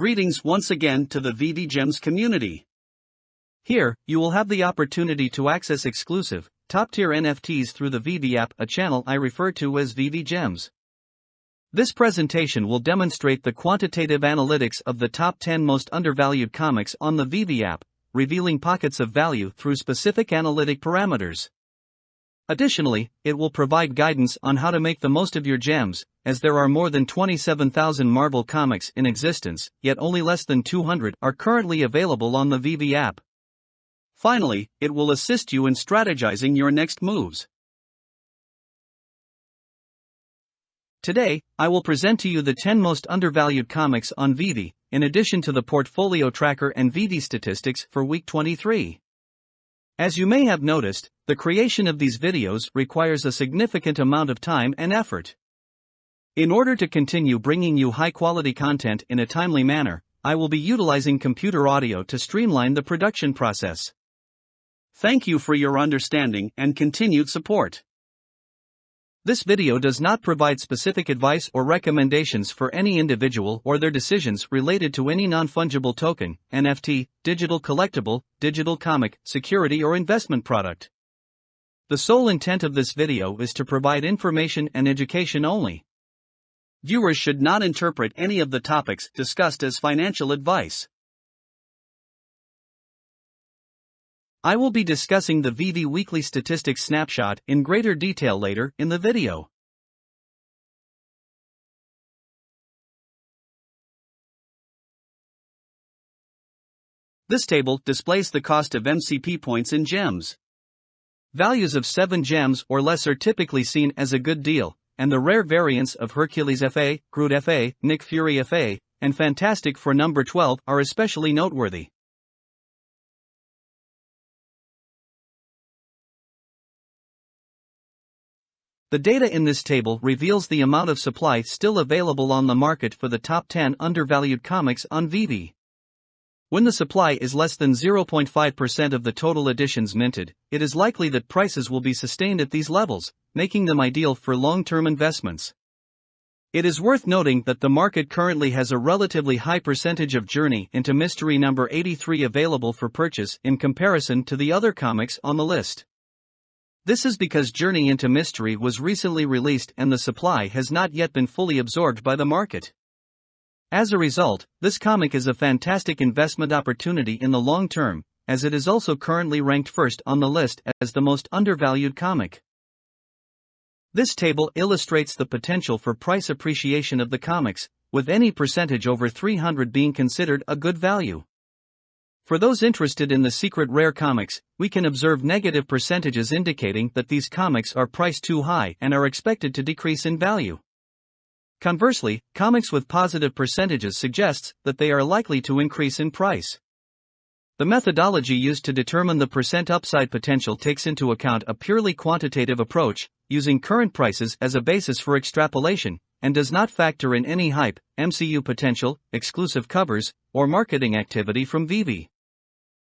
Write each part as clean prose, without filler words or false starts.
Greetings once again to the Veve Gems community. Here, you will have the opportunity to access exclusive, top-tier NFTs through the Veve app, a channel I refer to as Veve Gems. This presentation will demonstrate the quantitative analytics of the top 10 most undervalued comics on the Veve app, revealing pockets of value through specific analytic parameters. Additionally, it will provide guidance on how to make the most of your gems, as there are more than 27,000 Marvel comics in existence, yet only less than 200 are currently available on the Veve app. Finally, it will assist you in strategizing your next moves. Today, I will present to you the 10 most undervalued comics on Veve, in addition to the portfolio tracker and Veve statistics for week 23. As you may have noticed, the creation of these videos requires a significant amount of time and effort. In order to continue bringing you high-quality content in a timely manner, I will be utilizing computer audio to streamline the production process. Thank you for your understanding and continued support. This video does not provide specific advice or recommendations for any individual or their decisions related to any non-fungible token, NFT, digital collectible, digital comic, security or investment product. The sole intent of this video is to provide information and education only. Viewers should not interpret any of the topics discussed as financial advice. I will be discussing the Veve Weekly Statistics Snapshot in greater detail later in the video. This table displays the cost of MCP points in gems. Values of 7 gems or less are typically seen as a good deal, and the rare variants of Hercules FA, Groot FA, Nick Fury FA, and Fantastic for number 12 are especially noteworthy. The data in this table reveals the amount of supply still available on the market for the top 10 undervalued comics on Veve. When the supply is less than 0.5% of the total editions minted, it is likely that prices will be sustained at these levels, making them ideal for long-term investments. It is worth noting that the market currently has a relatively high percentage of Journey into Mystery number 83 available for purchase in comparison to the other comics on the list. This is because Journey into Mystery was recently released and the supply has not yet been fully absorbed by the market. As a result, this comic is a fantastic investment opportunity in the long term, as it is also currently ranked first on the list as the most undervalued comic. This table illustrates the potential for price appreciation of the comics, with any percentage over 300 being considered a good value. For those interested in the secret rare comics, we can observe negative percentages indicating that these comics are priced too high and are expected to decrease in value. Conversely, comics with positive percentages suggests that they are likely to increase in price. The methodology used to determine the percent upside potential takes into account a purely quantitative approach, using current prices as a basis for extrapolation, and does not factor in any hype, MCU potential, exclusive covers, or marketing activity from Veve.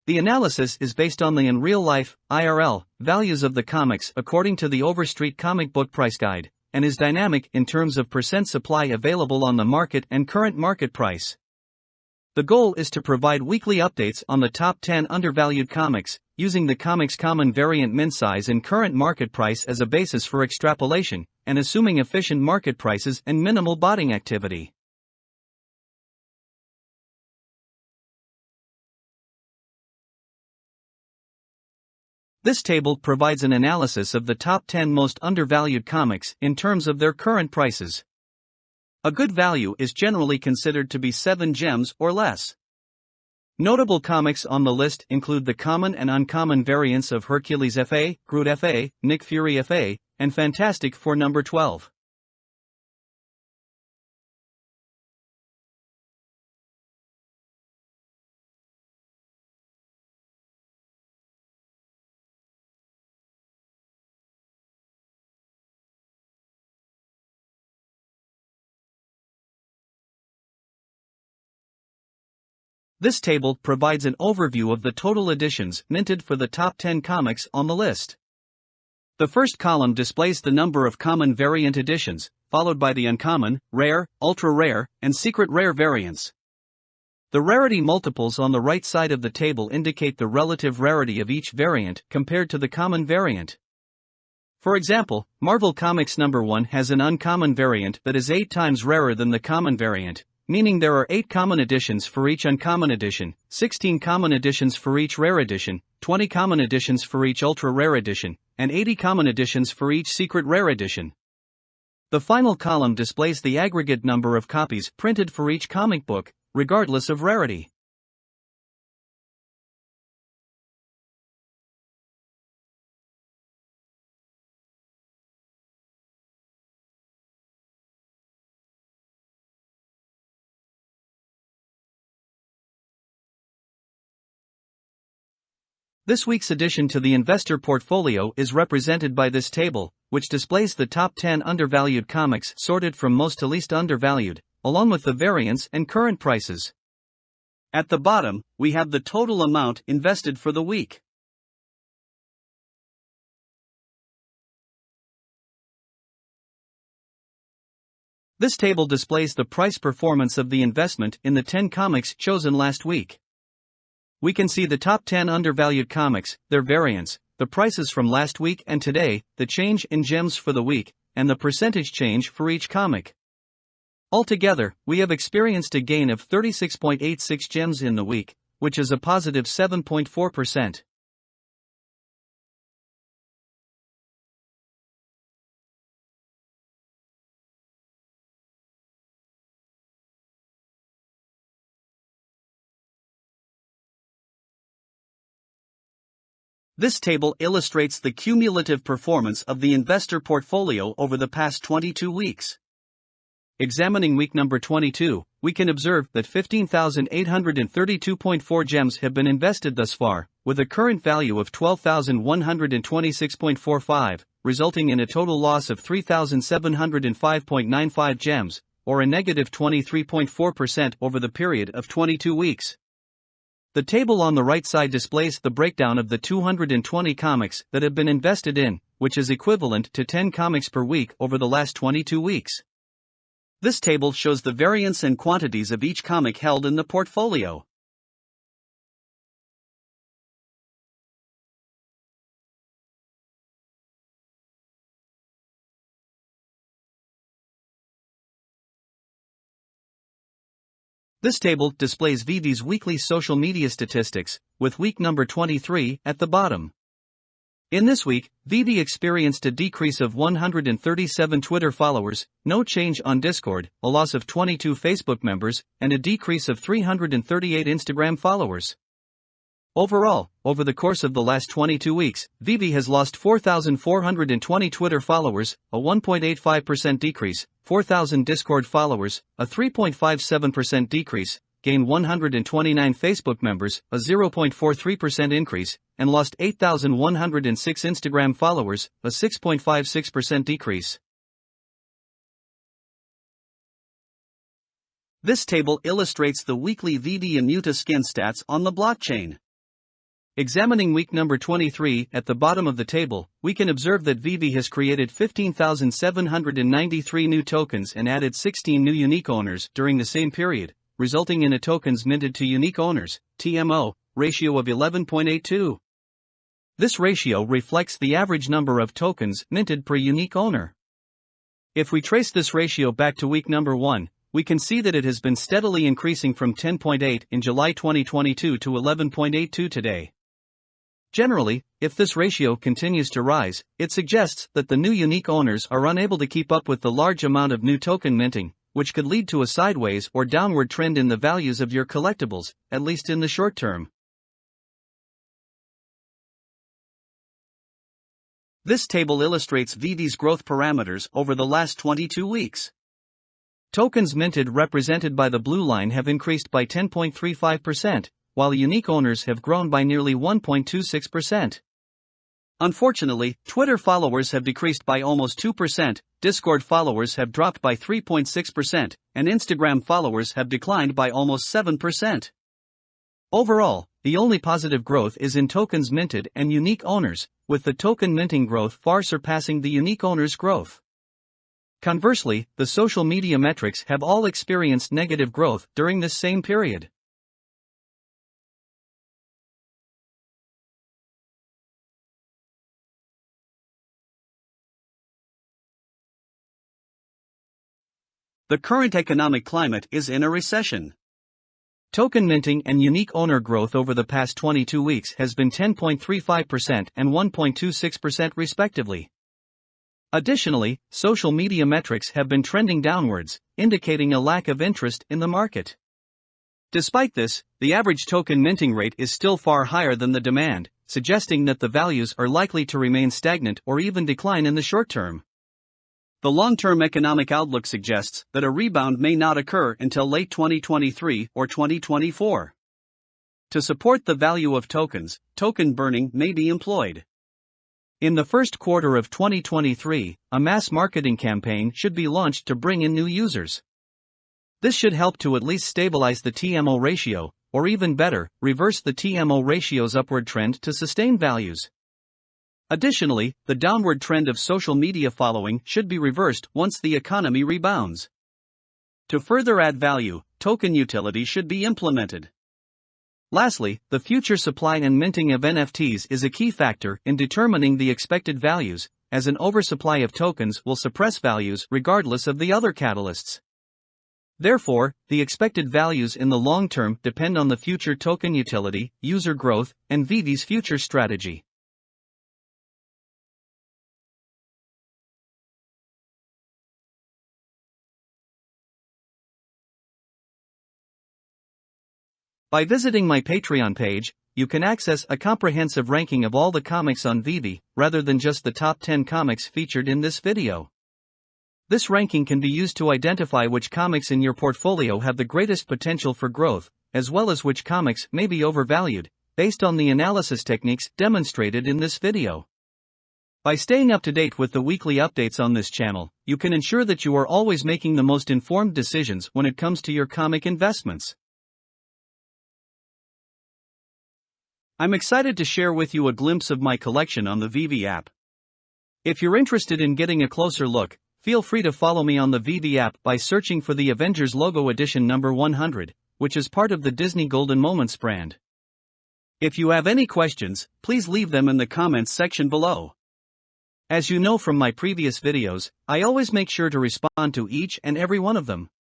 The analysis is based on the in real-life, IRL, values of the comics according to the Overstreet Comic Book Price Guide, and is dynamic in terms of percent supply available on the market and current market price. The goal is to provide weekly updates on the top 10 undervalued comics, using the comic's common variant min size and current market price as a basis for extrapolation, and assuming efficient market prices and minimal botting activity. This table provides an analysis of the top 10 most undervalued comics in terms of their current prices. A good value is generally considered to be 7 gems or less. Notable comics on the list include the common and uncommon variants of Hercules FA, Groot FA, Nick Fury FA, and Fantastic for number 12. This table provides an overview of the total editions minted for the top 10 comics on the list. The first column displays the number of common variant editions, followed by the uncommon, rare, ultra rare, and secret rare variants. The rarity multiples on the right side of the table indicate the relative rarity of each variant compared to the common variant. For example, Marvel Comics #1 has an uncommon variant that is 8 times rarer than the common variant, meaning there are 8 common editions for each uncommon edition, 16 common editions for each rare edition, 20 common editions for each ultra-rare edition, and 80 common editions for each secret rare edition. The final column displays the aggregate number of copies printed for each comic book, regardless of rarity. This week's addition to the investor portfolio is represented by this table, which displays the top 10 undervalued comics sorted from most to least undervalued, along with the variance and current prices. At the bottom, we have the total amount invested for the week. This table displays the price performance of the investment in the 10 comics chosen last week. We can see the top 10 undervalued comics, their variance, the prices from last week and today, the change in gems for the week, and the percentage change for each comic. Altogether, we have experienced a gain of 36.86 gems in the week, which is a positive 7.4%. This table illustrates the cumulative performance of the investor portfolio over the past 22 weeks. Examining week number 22, we can observe that 15,832.4 gems have been invested thus far, with a current value of 12,126.45, resulting in a total loss of 3,705.95 gems, or a negative 23.4% over the period of 22 weeks. The table on the right side displays the breakdown of the 220 comics that have been invested in, which is equivalent to 10 comics per week over the last 22 weeks. This table shows the variance and quantities of each comic held in the portfolio. This table displays Veve's weekly social media statistics, with week number 23 at the bottom. In this week, Veve experienced a decrease of 137 Twitter followers, no change on Discord, a loss of 22 Facebook members, and a decrease of 338 Instagram followers. Overall, over the course of the last 22 weeks, Veve has lost 4,420 Twitter followers, a 1.85% decrease, 4,000 Discord followers, a 3.57% decrease, gained 129 Facebook members, a 0.43% increase, and lost 8,106 Instagram followers, a 6.56% decrease. This table illustrates the weekly Veve ImmutaScan stats on the blockchain. Examining week number 23 at the bottom of the table, we can observe that Veve has created 15,793 new tokens and added 16 new unique owners during the same period, resulting in a tokens minted to unique owners, TMO, ratio of 11.82. This ratio reflects the average number of tokens minted per unique owner. If we trace this ratio back to week number 1, we can see that it has been steadily increasing from 10.8 in July 2022 to 11.82 today. Generally, if this ratio continues to rise, it suggests that the new unique owners are unable to keep up with the large amount of new token minting, which could lead to a sideways or downward trend in the values of your collectibles, at least in the short term. This table illustrates Veve's growth parameters over the last 22 weeks. Tokens minted represented by the blue line have increased by 10.35%, while unique owners have grown by nearly 1.26%. Unfortunately, Twitter followers have decreased by almost 2%, Discord followers have dropped by 3.6%, and Instagram followers have declined by almost 7%. Overall, the only positive growth is in tokens minted and unique owners, with the token minting growth far surpassing the unique owners' growth. Conversely, the social media metrics have all experienced negative growth during this same period. The current economic climate is in a recession. Token minting and unique owner growth over the past 22 weeks has been 10.35% and 1.26% respectively. Additionally, social media metrics have been trending downwards, indicating a lack of interest in the market. Despite this, the average token minting rate is still far higher than the demand, suggesting that the values are likely to remain stagnant or even decline in the short term. The long-term economic outlook suggests that a rebound may not occur until late 2023 or 2024. To support the value of tokens, token burning may be employed. In the first quarter of 2023, a mass marketing campaign should be launched to bring in new users. This should help to at least stabilize the TMO ratio, or even better, reverse the TMO ratio's upward trend to sustain values. Additionally, the downward trend of social media following should be reversed once the economy rebounds. To further add value, token utility should be implemented. Lastly, the future supply and minting of NFTs is a key factor in determining the expected values, as an oversupply of tokens will suppress values regardless of the other catalysts. Therefore, the expected values in the long term depend on the future token utility, user growth, and Veve's future strategy. By visiting my Patreon page, you can access a comprehensive ranking of all the comics on Veve, rather than just the top 10 comics featured in this video. This ranking can be used to identify which comics in your portfolio have the greatest potential for growth, as well as which comics may be overvalued, based on the analysis techniques demonstrated in this video. By staying up to date with the weekly updates on this channel, you can ensure that you are always making the most informed decisions when it comes to your comic investments. I'm excited to share with you a glimpse of my collection on the Veve app. If you're interested in getting a closer look, feel free to follow me on the Veve app by searching for the Avengers Logo Edition number 100, which is part of the Disney Golden Moments brand. If you have any questions, please leave them in the comments section below. As you know from my previous videos, I always make sure to respond to each and every one of them.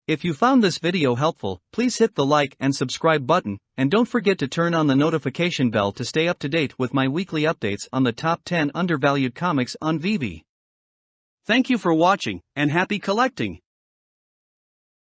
If you found this video helpful, please hit the like and subscribe button, and don't forget to turn on the notification bell to stay up to date with my weekly updates on the top 10 undervalued comics on Veve. Thank you for watching, and happy collecting!